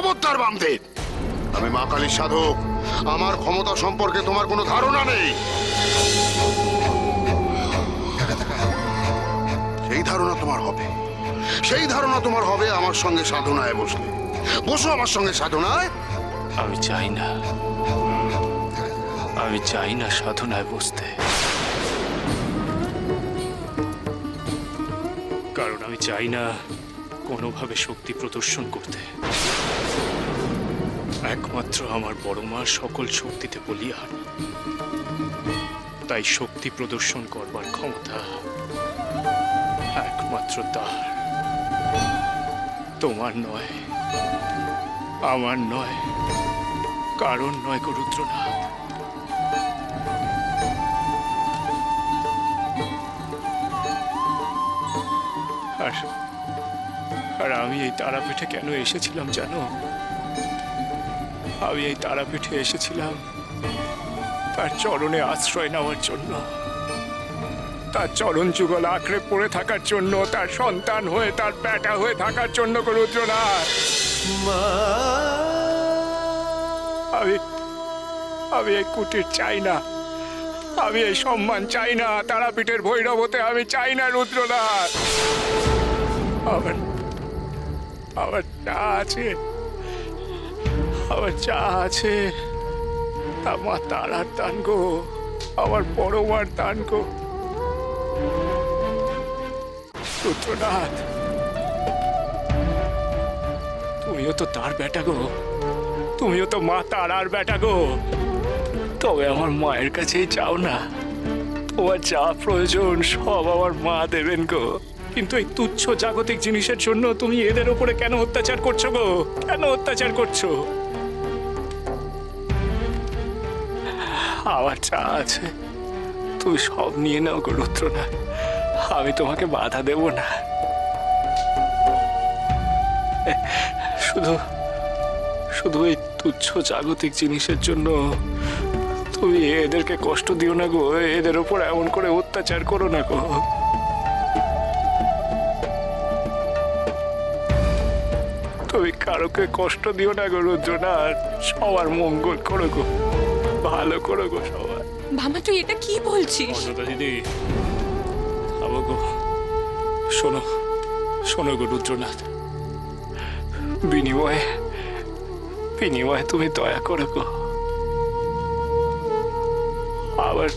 খবরদার বামদেব, আমি মা কালীর সাধক, আমার ক্ষমতা সম্পর্কে তোমার কোনো ধারণা নেই। সেই ধারণা তোমার হবে, সেই ধারণা তোমার হবে আমার সঙ্গে সাধনায় বসলে। বসো আমার সঙ্গে সাধনায়। আমি চাই না, আমি চাই না সাধনায় বসতে, কারণ আমি চাই না কোনোভাবে শক্তি প্রদর্শন করতে। একমাত্র আমার বড় মা সকল শক্তিতে বলীয়ান, তাই শক্তি প্রদর্শন করবার ক্ষমতা একমাত্র তার, তোমার নয়, আমার নয়, কারণ নয় গো রুদ্রনাথ। আর আমি এই তারাপীঠে কেন এসেছিলাম জানো? আমি এই তারাপীঠে এসেছিলাম তার চরণে আশ্রয় নেওয়ার জন্য, তার চরণ যুগল আঁকড়ে পড়ে থাকার জন্য, তার সন্তান হয়ে, তার বেটা হয়ে থাকার জন্য গো রুদ্রনাথ। আমি এই কুটির চাই না, আমি এই সম্মান চাই না, তারাপীঠের ভৈরব হতে আমি চাই না রুদ্রনাথ। আমার যা আছে, আমার যা আছে তা মা তারার দান গো, আমার বড় মার দান গো রুদ্রনাথ। তুমিও তো তার বেটা গো, তুমিও তো মা তারার বেটা গো। তবে আমার মায়ের কাছেই চাও না, তোমার যা প্রয়োজন সব আমার মা দেবেন গো। কিন্তু এই তুচ্ছ জাগতিক জিনিসের জন্য তুমি এদের উপরে কেন অত্যাচার করছো গো? কেন অত্যাচার করছো? আমার যা আছে তুমি সব নিয়ে নাও গো রুদ্রনাথ, আমি তোমাকে বাধা দেব না। শুধু শুধু এই তুচ্ছ জাগতিক জিনিসের জন্য তুমি এদেরকে কষ্ট দিও না গো, এদের উপর এমন করে অত্যাচার করো না গো। তুমি কারোকে কষ্ট দিও না গো রুদ্রনাথ, সবার মঙ্গল করো গো, ভালো করো গো সবার। মামা তুই এটা কি বলছিস? অন্নদা দিদি, আবো গো, শোনো শোনো গো রুদ্রনাথ, বিনিময়ে তুমি দয়া করো গো। আবার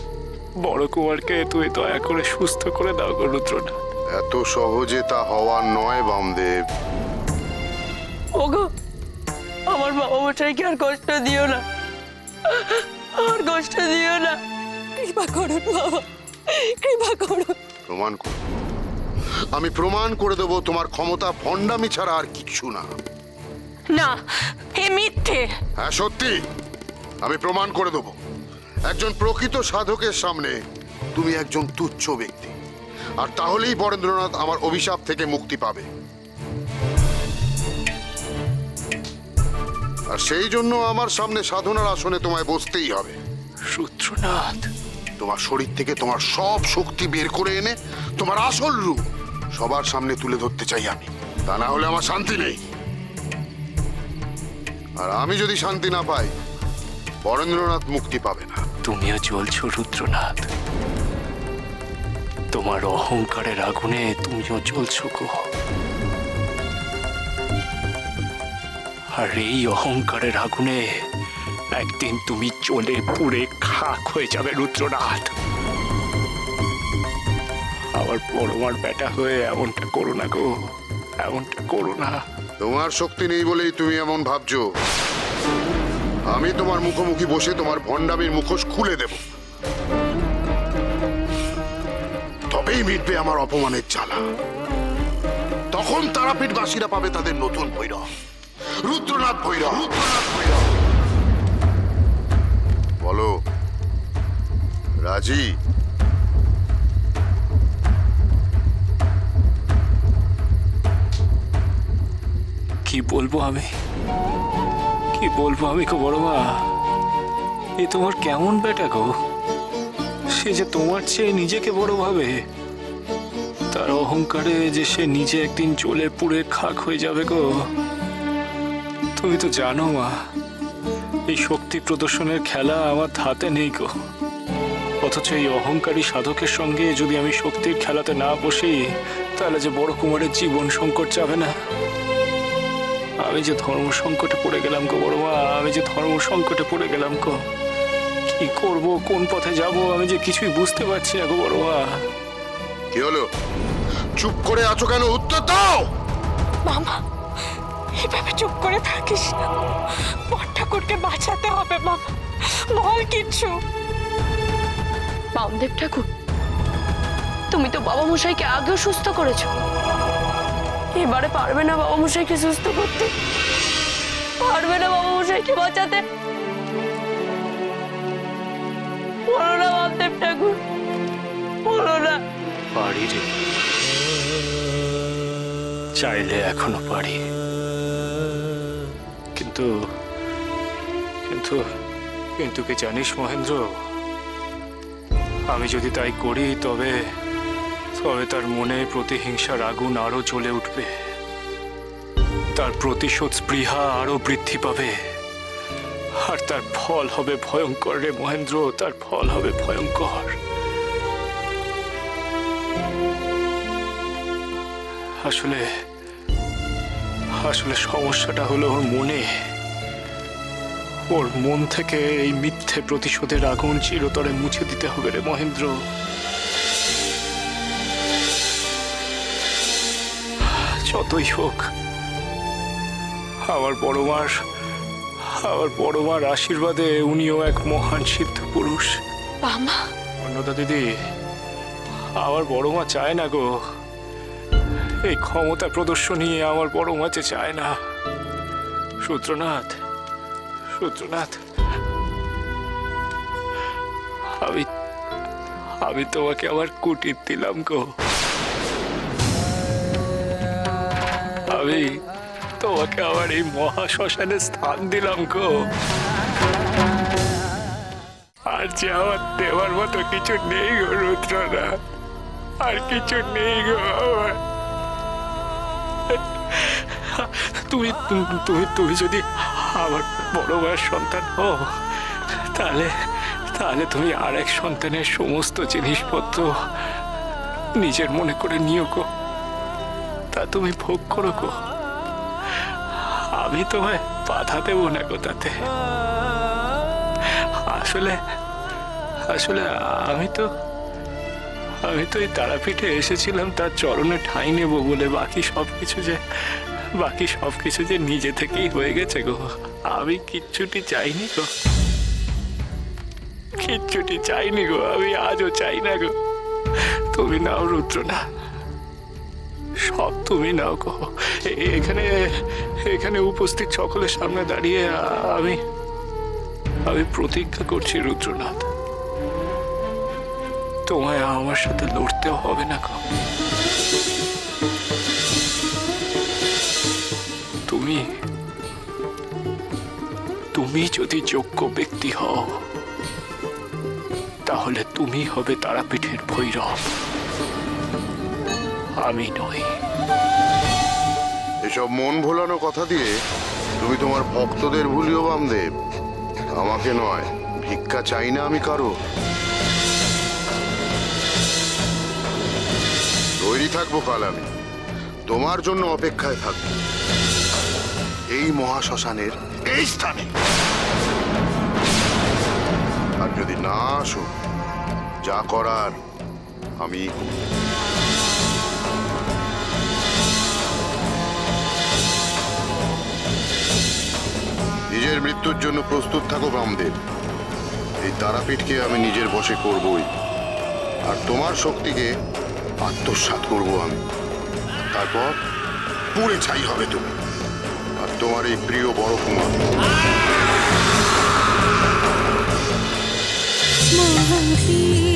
বড় কুমারকে তুমি দয়া করে সুস্থ করে দাও গো রুদ্রনাথ। এত সহজে তা হওয়ার নয় বামদেব। ওগো, আমার বাবা মশাইকে আর কষ্ট দিও না, আর কষ্ট দিও না, কৃপা করুন বাবা, কৃপা করুন। প্রমাণ করো, আমি প্রমাণ করে দেবো তোমার ক্ষমতা ভণ্ডামি ছাড়া আর কিচ্ছু না। না, হে মিথ্যে। হ্যাঁ সত্যি, আমি প্রমাণ করে দেবো। একজন প্রকৃত সাধকের সামনে তুমি একজন তুচ্ছ ব্যক্তি, আর তাহলেই বরেন্দ্রনাথ আমার অভিশাপ থেকে মুক্তি পাবে। আর সেই জন্য আমার সামনে সাধনার আসনে তোমায় বসতেই হবে। রুদ্রনাথ, তোমার শরীর থেকে তোমার সব শক্তি বের করে এনে তোমার আসল রূপ সবার সামনে তুলে ধরতে চাই আমি, তা না হলে আমার শান্তি নেই। আর আমি যদি শান্তি না পাই, বরেন্দ্রনাথ মুক্তি পাবে না। তুমিও জ্বলছো রুদ্রনাথ, তোমার অহংকারের আগুনে তুমিও জ্বলছো গো। আর এই অহংকারের আগুনে একদিন তুমি জ্বলে পুড়ে খাক হয়ে যাবে রুদ্রনাথ। আমার বড় মার বেটা হয়ে এমনটা করো না গো, এমনটা করো না। তোমার শক্তি নেই বলেই তুমি এমন ভাবছো। আমি তোমার মুখোমুখি বসে তোমার ভণ্ডামির মুখোশ খুলে দেব, তবেই মিটবে আমার অপমানের জ্বালা। তখন তারাপীঠবাসীরা পাবে তাদের নতুন ভৈরব, রুদ্রনাথ ভৈরব। রুদ্রনাথ ভৈরব। বলো, রাজি? কি বলবো আমি, কি বলবো আমি গো বড় মা? এ তোমার কেমন বেটা গো? সে যে তোমার চেয়ে নিজেকে বড় ভাবে, তার অহংকারে যে সে নিজে একদিন জ্বলে পুড়ে খাক হয়ে যাবে গো। তুমি তো জানো মা, এই শক্তি প্রদর্শনের খেলা আমার হাতে নেই গো। অথচ এই অহংকারী সাধকের সঙ্গে যদি আমি শক্তির খেলাতে না বসি, তাহলে যে বড় কুমারের জীবন সংকট যাবে না। আমি যে ধর্ম সংকটে পড়ে গেলাম গো বড় মা, আমি যে ধর্ম সংকটে পড়ে গেলাম গো। কি করব, কোন পথে যাব, আমি যে কিছুই বুঝতে পারছি না গো বড় মা। কি হলো? চুপ করে আছো কেন? উত্তর দাও। মামা, এভাবে চুপ করে থাকিস না। বড় ঠাকুরকে বাঁচাতে হবে মামা, বল কিচ্ছু। বামদেব ঠাকুর, তুমি তো বাবা মশাইকে আগেও সুস্থ করেছো, এবারে পারবে না বাবা মশাইকে সুস্থ করতে? পারবে না বাবা মশাইকে বাঁচাতে? বলো না বামদেব ঠাকুর, বলো না। পারি রে, চাইলে এখনো পারি, কিন্তু কিন্তু কিন্তু কি জানিস মহেন্দ্র, আমি যদি তাই করি তবে তার মনে প্রতিহিংসার আগুন আরো জ্বলে উঠবে, তার প্রতিশোধ স্পৃহা আরো বৃদ্ধি পাবে, আর তার ফল হবে ভয়ঙ্কর রে মহেন্দ্র, তার ফল হবে ভয়ঙ্কর। আসলে আসলে সমস্যাটা হলো ওর মনে। ওর মন থেকে এই মিথ্যে প্রতিশোধের আগুন চিরতরে মুছে দিতে হবে রে মহেন্দ্র। যতই হোক, আমার বড় মার আশীর্বাদে উনিও এক মহান সিদ্ধ পুরুষ। মামা, অন্নদা দিদি, আমার বড় মা চায় না গো, এই ক্ষমতা প্রদর্শনী আমার বড় মা যে চায় না। সূত্রনাথ, আমি তোমাকে আমার কুটির দিলাম গো, আমি তোমাকে আমার এই মহাশ্মশানে স্থান দিলাম গো। আর যে আমার দেওয়ার মতো কিছু নেই গো রুদ্রনাথ, আর কিছু নেই গো আমার। তুমি তুমি তুমি যদি আমার বড় মায়ের সন্তান হও, তাহলে তুমি আর এক সন্তানের সমস্ত জিনিসপত্র নিজের মনে করে নিও গো, তা তুমি ভোগ করো গো। আমি তোমায় বাধা দেব না গো তাতে। আসলে আমি তো এই তারাপীঠে এসেছিলাম তার চরণে ঠাঁই নেব বলে, বাকি সবকিছু যে নিজে থেকেই হয়ে গেছে গো। আমি কিচ্ছুটি চাইনি গো, কিচ্ছুটি চাইনি গো, আমি আজও চাই না গো। তুমি নাও রুদ্রনা, সব তুমি নাও গো। এখানে উপস্থিত সকলের সামনে দাঁড়িয়ে আমি প্রতিজ্ঞা করছি রুদ্রনাথ, তোমায় আমার সাথে লড়তেও হবে না গো। তুমি যদি যোগ্য ব্যক্তি হও, তাহলে তুমি হবে তারাপীঠের ভৈরব, আমি নই। এসব মন ভোলানো কথা দিয়ে তুমি তোমার ভক্তদের ভুলিও বামদেব, আমাকে নয়। ভিক্ষা চাই না আমি কারো। তৈরি থাকবো কাল আমি, তোমার জন্য অপেক্ষায় থাকবো এই মহাশ্মশানের এই স্থানে। আর যদি না আসো, যা করার আমি করব। নিজের মৃত্যুর জন্য প্রস্তুত থাকো বামদেব, এই তারাপীঠকে আমি নিজের বশে করবই, আর তোমার শক্তিকে আত্মসাৎ করব আমি। তারপর পুড়ে ছাই হবে তুমি আর তোমার এই প্রিয় বড় কুমার। মহাবীর